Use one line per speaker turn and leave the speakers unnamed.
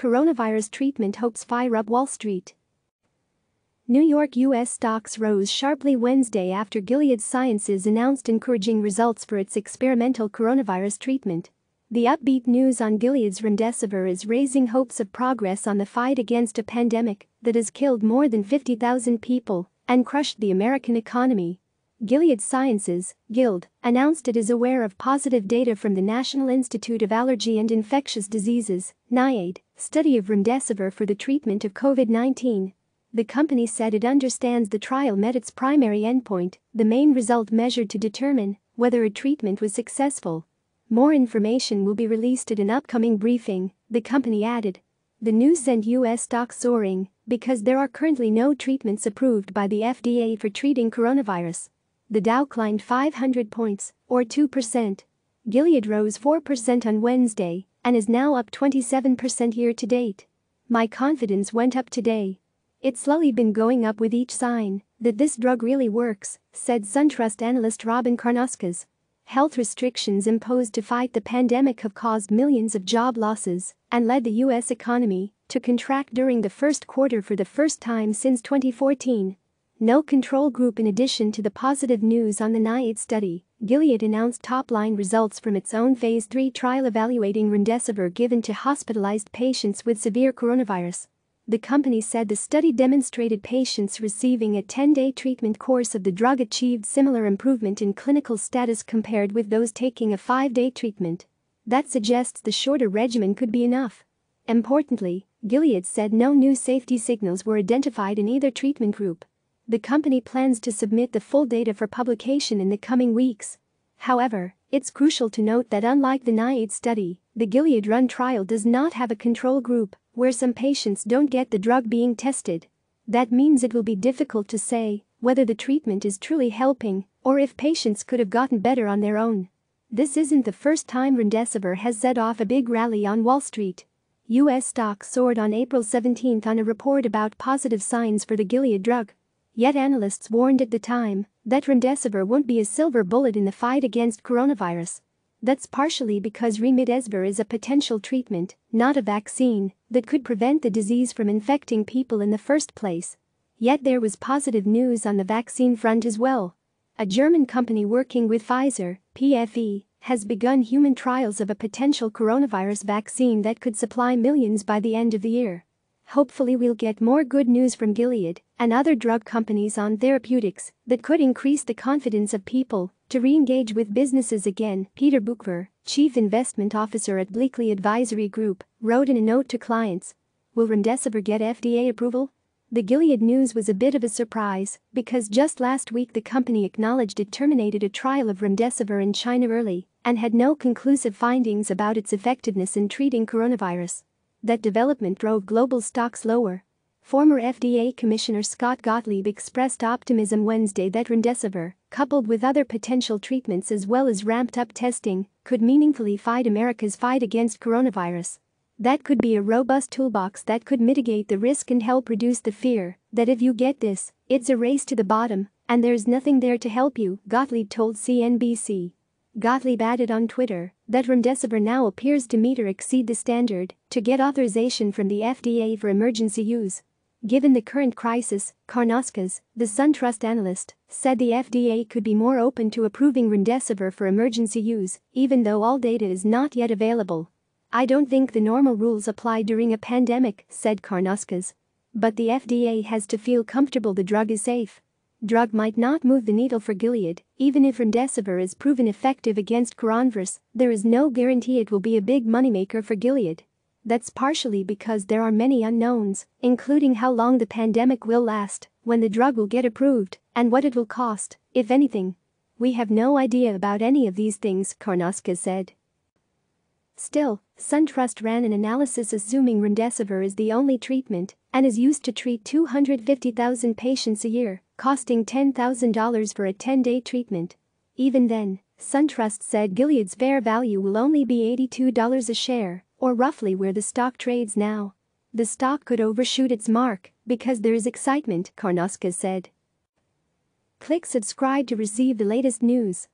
Coronavirus treatment hopes fire up Wall Street. New York U.S. stocks rose sharply Wednesday after Gilead Sciences announced encouraging results for its experimental coronavirus treatment. The upbeat news on Gilead's remdesivir is raising hopes of progress on the fight against a pandemic that has killed more than 50,000 people and crushed the American economy. Gilead Sciences, GILD, announced it is aware of positive data from the National Institute of Allergy and Infectious Diseases, NIAID, study of remdesivir for the treatment of COVID-19. The company said it understands the trial met its primary endpoint, the main result measured to determine whether a treatment was successful. More information will be released at an upcoming briefing, the company added. The news sent U.S. stocks soaring because there are currently no treatments approved by the FDA for treating coronavirus. The Dow climbed 500 points, or 2%. Gilead rose 4% on Wednesday and is now up 27% year-to-date. My confidence went up today. It's slowly been going up with each sign that this drug really works, said SunTrust analyst Robin Karnauskas. Health restrictions imposed to fight the pandemic have caused millions of job losses and led the U.S. economy to contract during the first quarter for the first time since 2014. No control group. In addition to the positive news on the NIAID study, Gilead announced top-line results from its own Phase 3 trial evaluating remdesivir given to hospitalized patients with severe coronavirus. The company said the study demonstrated patients receiving a 10-day treatment course of the drug achieved similar improvement in clinical status compared with those taking a 5-day treatment. That suggests the shorter regimen could be enough. Importantly, Gilead said no new safety signals were identified in either treatment group. The company plans to submit the full data for publication in the coming weeks. However, it's crucial to note that unlike the NIAID study, the Gilead-run trial does not have a control group where some patients don't get the drug being tested. That means it will be difficult to say whether the treatment is truly helping or if patients could have gotten better on their own. This isn't the first time remdesivir has set off a big rally on Wall Street. U.S. stocks soared on April 17 on a report about positive signs for the Gilead drug. Yet analysts warned at the time that remdesivir won't be a silver bullet in the fight against coronavirus. That's partially because remdesivir is a potential treatment, not a vaccine, that could prevent the disease from infecting people in the first place. Yet there was positive news on the vaccine front as well. A German company working with Pfizer, PFE, has begun human trials of a potential coronavirus vaccine that could supply millions by the end of the year. Hopefully we'll get more good news from Gilead and other drug companies on therapeutics that could increase the confidence of people to re-engage with businesses again. Peter Buchver, chief investment officer at Bleakley Advisory Group, wrote in a note to clients. Will remdesivir get FDA approval? The Gilead news was a bit of a surprise because just last week the company acknowledged it terminated a trial of remdesivir in China early and had no conclusive findings about its effectiveness in treating coronavirus. That development drove global stocks lower. Former FDA Commissioner Scott Gottlieb expressed optimism Wednesday that remdesivir, coupled with other potential treatments as well as ramped-up testing, could meaningfully fight America's fight against coronavirus. That could be a robust toolbox that could mitigate the risk and help reduce the fear that if you get this, it's a race to the bottom and there's nothing there to help you, Gottlieb told CNBC. Gottlieb added on Twitter that remdesivir now appears to meet or exceed the standard to get authorization from the FDA for emergency use. Given the current crisis, Karnauskas, the SunTrust analyst, said the FDA could be more open to approving remdesivir for emergency use, even though all data is not yet available. I don't think the normal rules apply during a pandemic, said Karnauskas. But the FDA has to feel comfortable the drug is safe. Drug might not move the needle for Gilead, even if remdesivir is proven effective against coronavirus, there is no guarantee it will be a big moneymaker for Gilead. That's partially because there are many unknowns, including how long the pandemic will last, when the drug will get approved, and what it will cost, if anything. We have no idea about any of these things, Karnauskas said. Still, SunTrust ran an analysis assuming remdesivir is the only treatment and is used to treat 250,000 patients a year, costing $10,000 for a 10-day treatment. Even then, SunTrust said Gilead's fair value will only be $82 a share, or roughly where the stock trades now. The stock could overshoot its mark because there is excitement, Karnauskas said. Click subscribe to receive the latest news.